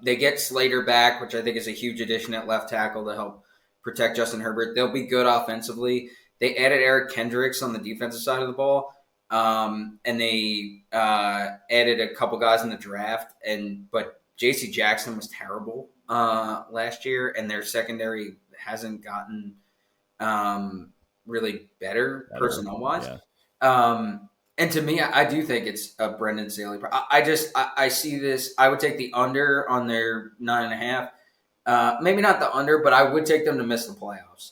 They get Slater back, which I think is a huge addition at left tackle to help protect Justin Herbert. They'll be good offensively. They added Eric Kendricks on the defensive side of the ball, and they added a couple guys in the draft. But J.C. Jackson was terrible last year, and their secondary hasn't gotten really better personnel-wise. Yeah. And to me, I do think it's a Brendan Staley. I see this. I would take the under on their 9.5. Maybe not the under, but I would take them to miss the playoffs.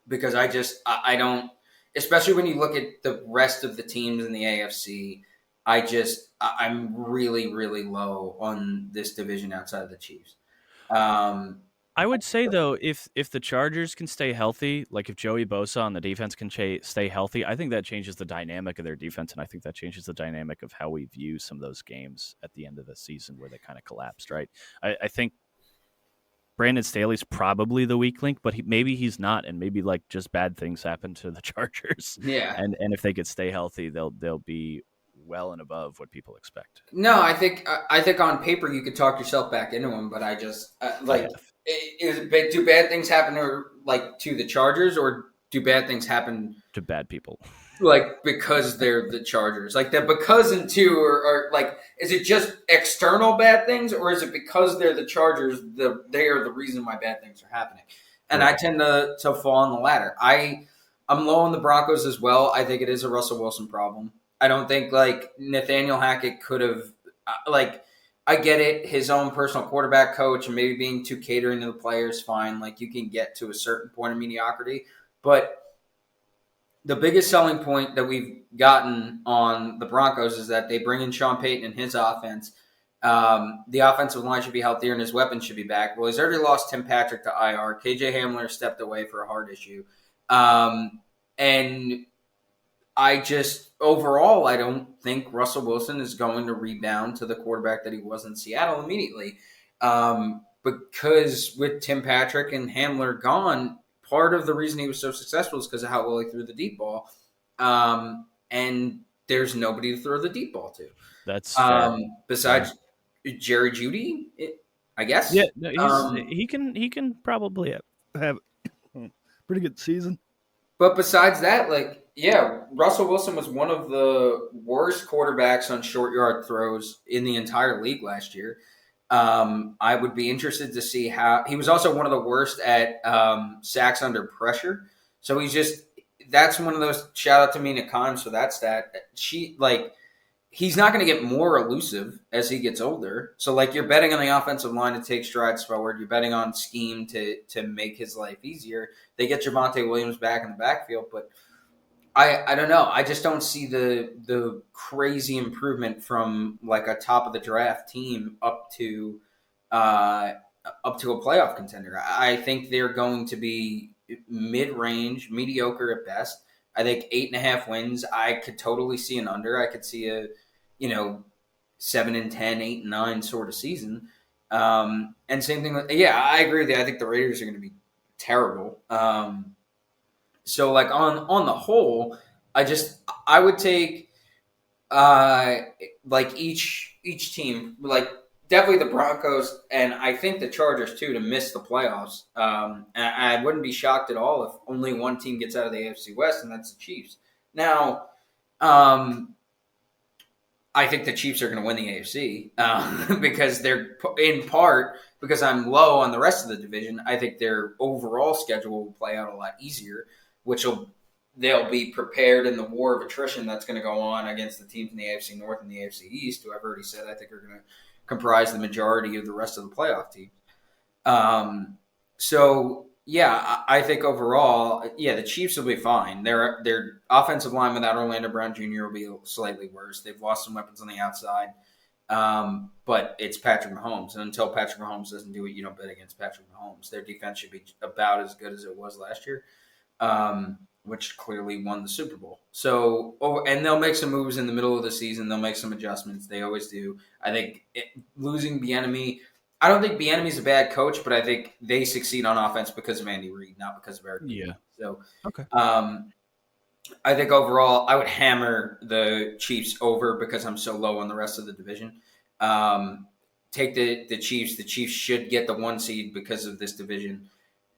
Because I don't, especially when you look at the rest of the teams in the AFC, I'm really, really low on this division outside of the Chiefs. I would say, though, if the Chargers can stay healthy, like if Joey Bosa on the defense can stay healthy, I think that changes the dynamic of their defense, and I think that changes the dynamic of how we view some of those games at the end of the season where they kind of collapsed, right? I think Brandon Staley's probably the weak link, but maybe he's not, and maybe like just bad things happen to the Chargers. Yeah. And if they could stay healthy, they'll be well and above what people expect. No, I think on paper you could talk yourself back into them, but I just do bad things happen to the Chargers, or do bad things happen to bad people? Like because they're the Chargers, like that because and two are like, is it just external bad things, or is it because they're the Chargers? They are the reason why bad things are happening, and right. I tend to fall on the latter. I'm low on the Broncos as well. I think it is a Russell Wilson problem. I don't think like Nathaniel Hackett could have I get it, his own personal quarterback coach and maybe being too catering to the players, fine. Like you can get to a certain point of mediocrity, but the biggest selling point that we've gotten on the Broncos is that they bring in Sean Payton and his offense. The offensive line should be healthier and his weapons should be back. Well, he's already lost Tim Patrick to IR. KJ Hamler stepped away for a heart issue. And I just overall I don't think Russell Wilson is going to rebound to the quarterback that he was in Seattle immediately. Because with Tim Patrick and Hamler gone, part of the reason he was so successful is because of how well he threw the deep ball. And there's nobody to throw the deep ball to. That's fair. Besides Jerry Jeudy, I guess. Yeah, no, he can probably have a pretty good season. But besides that, Russell Wilson was one of the worst quarterbacks on short yard throws in the entire league last year. I would be interested to see how he was also one of the worst at sacks under pressure. So that's one of those, shout out to Mina Kimes for that stat. He's not going to get more elusive as he gets older. So you're betting on the offensive line to take strides forward. You're betting on scheme to make his life easier. They get Javonte Williams back in the backfield, but I don't know. I just don't see the crazy improvement from a top of the draft team up to a playoff contender. I think they're going to be mid-range, mediocre at best. I think 8.5 wins. I could totally see an under. I could see a 7-10, 8-9 sort of season. And same thing I agree with you. I think the Raiders are going to be terrible. So on the whole, I would take each team, definitely the Broncos, and I think the Chargers too, to miss the playoffs. And I wouldn't be shocked at all if only one team gets out of the AFC West, and that's the Chiefs. Now, I think the Chiefs are going to win the AFC because they're in part because I'm low on the rest of the division. I think their overall schedule will play out a lot easier, they'll be prepared in the war of attrition that's going to go on against the teams in the AFC North and the AFC East, who I've already said I think are going to comprise the majority of the rest of the playoff teams. I think overall, the Chiefs will be fine. Their offensive line without Orlando Brown Jr. will be slightly worse. They've lost some weapons on the outside, but it's Patrick Mahomes. And until Patrick Mahomes doesn't do it, you don't bet against Patrick Mahomes. Their defense should be about as good as it was last year, which clearly won the Super Bowl. So, and they'll make some moves in the middle of the season. They'll make some adjustments. They always do. I think losing Bieniemy, I don't think Bieniemy's a bad coach, but I think they succeed on offense because of Andy Reid, not because of Eric. Yeah. So, okay. I think overall, I would hammer the Chiefs over because I'm so low on the rest of the division. Take the Chiefs. The Chiefs should get the 1 seed because of this division.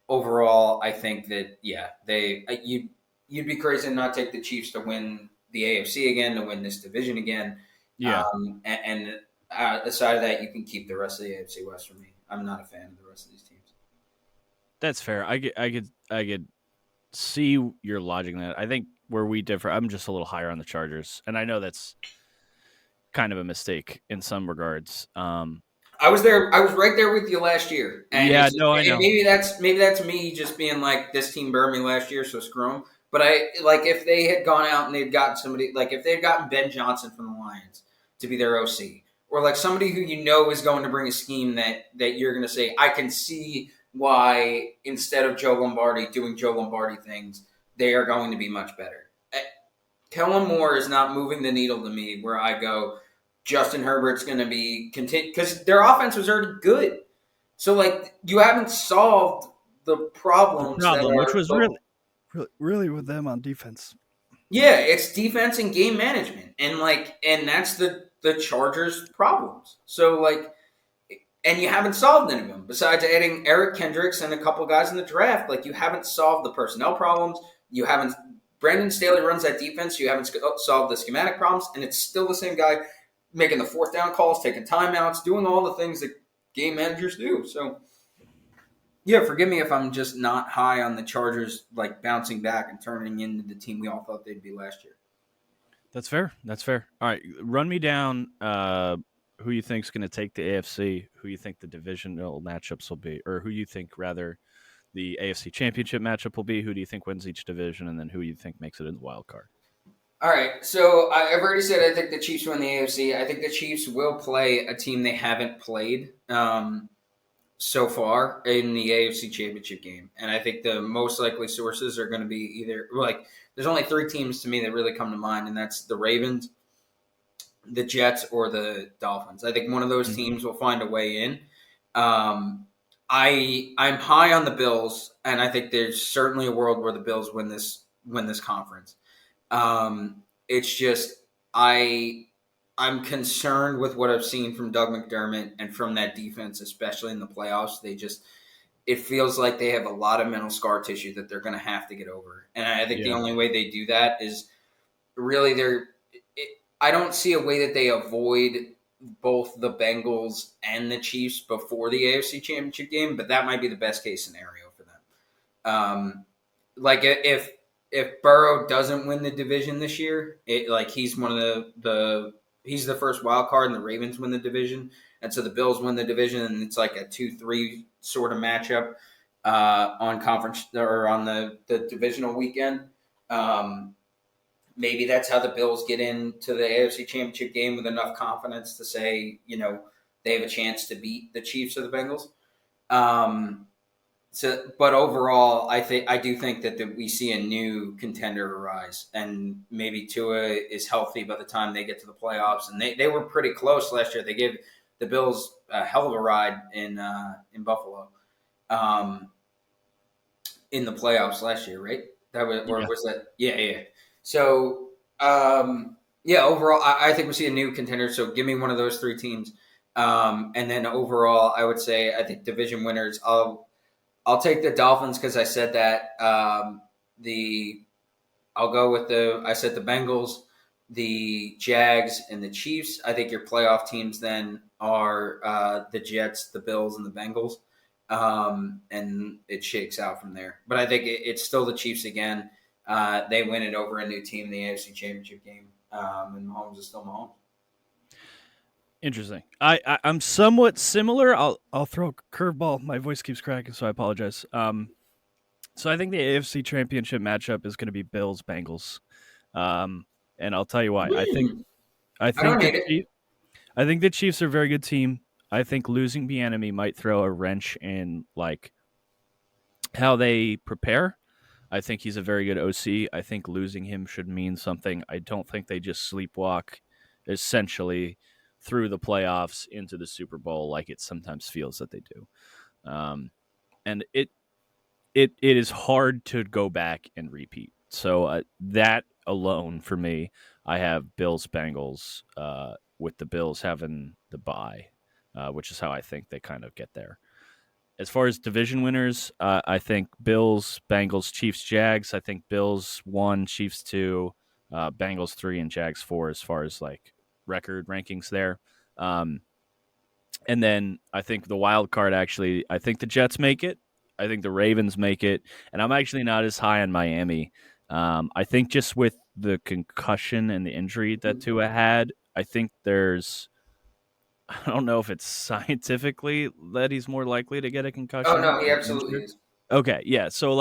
Overall, I think that you'd be crazy to not take the Chiefs to win the AFC again, to win this division again. Yeah. Aside of that, you can keep the rest of the AFC West for me. I'm not a fan of the rest of these teams. That's fair. I could see your logic in that. I think where we differ, I'm just a little higher on the Chargers, and I know that's kind of a mistake in some regards. I was there. I was right there with you last year. And I know. Maybe that's me just being like, this team burned me last year, so screw them. But if they had gone out and they'd gotten somebody, if they had gotten Ben Johnson from the Lions to be their OC, or somebody who is going to bring a scheme that you're going to say, I can see why instead of Joe Lombardi doing Joe Lombardi things, they are going to be much better. Kellen Moore is not moving the needle to me where I go, Justin Herbert's going to be continued, because their offense was already good. So, you haven't solved the problems. Which was really with them on defense. Yeah, it's defense and game management, and that's the Chargers' problems. So, and you haven't solved any of them besides adding Eric Kendricks and a couple guys in the draft. You haven't solved the personnel problems. You haven't. Brandon Staley runs that defense. You haven't solved the schematic problems, and it's still the same guy making the 4th down calls, taking timeouts, doing all the things that game managers do. So, yeah, forgive me if I'm just not high on the Chargers, bouncing back and turning into the team we all thought they'd be last year. That's fair. All right, run me down who you think's going to take the AFC, who you think the divisional matchups will be, or who you think, rather, the AFC Championship matchup will be. Who do you think wins each division, and then who you think makes it in the wild card? All right, so I've already said I think the Chiefs win the AFC. I think the Chiefs will play a team they haven't played. so far in the AFC Championship game, and I think the most likely sources are going to be either like there's only three teams to me that really come to mind, and that's the Ravens, the Jets, or the Dolphins. I think one of those teams will find a way in. I'm high on the Bills, and I think there's certainly a world where the Bills win this conference. It's just I'm concerned with what I've seen from Doug McDermott and from that defense, especially in the playoffs. It feels like they have a lot of mental scar tissue that they're going to have to get over. And I think the only way they do that is really I don't see a way that they avoid both the Bengals and the Chiefs before the AFC Championship game, but that might be the best case scenario for them. Like if Burrow doesn't win the division this year, he's one of he's the first wild card, and the Ravens win the division, and so the Bills win the division, and it's like a 2-3 sort of matchup on conference or on the divisional weekend. Maybe that's how the Bills get into the AFC Championship game with enough confidence to say, they have a chance to beat the Chiefs or the Bengals. But overall, I do think that we see a new contender arise, and maybe Tua is healthy by the time they get to the playoffs. And they were pretty close last year. They gave the Bills a hell of a ride in Buffalo, in the playoffs last year, right? Was that? Yeah. So, overall, I think we see a new contender. So give me one of those three teams. And then overall, I would say I think division winners. I'll take the Dolphins because I said that. I'll go with I said the Bengals, the Jags, and the Chiefs. I think your playoff teams then are the Jets, the Bills, and the Bengals. And it shakes out from there. But I think it's still the Chiefs again. They win it over a new team in the AFC Championship game, and Mahomes is still Mahomes. Interesting. I'm somewhat similar. I'll throw a curveball. My voice keeps cracking, so I apologize. So I think the AFC Championship matchup is going to be Bills Bengals, and I'll tell you why. I think the Chiefs are a very good team. I think losing Bieniemy might throw a wrench in like how they prepare. I think he's a very good OC. I think losing him should mean something. I don't think they just sleepwalk essentially through the playoffs into the Super Bowl like it sometimes feels that they do. And it is hard to go back and repeat. So that alone for me, I have Bills Bengals with the Bills having the bye, which is how I think they kind of get there. As far as division winners, I think Bills, Bengals, Chiefs, Jags. I think Bills 1, Chiefs 2, Bengals 3, and Jags 4 as far as like record rankings there. And then I think the wild card actually, I think the Jets make it. I think the Ravens make it. And I'm actually not as high on Miami. I think just with the concussion and the injury that Tua had, I think I don't know if it's scientifically that he's more likely to get a concussion. Oh, no, he absolutely is. Okay, yeah. So,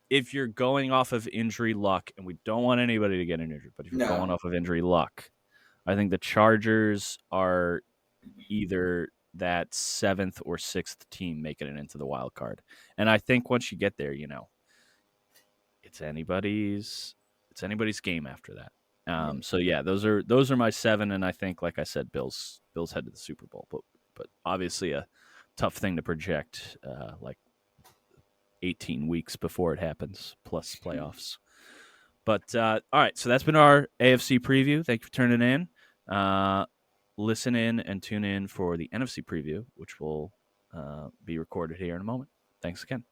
if you're going off of injury luck, and we don't want anybody to get injured, but if you're going off of injury luck, I think the Chargers are either that 7th or 6th team making it into the wild card. And I think once you get there, it's anybody's game after that. So yeah, those are my 7, and I think, like I said, Bills head to the Super Bowl, but obviously a tough thing to project, like 18 weeks before it happens, plus playoffs. But all right, so that's been our AFC preview. Thank you for turning in. Listen in and tune in for the NFC preview, which will be recorded here in a moment. Thanks again.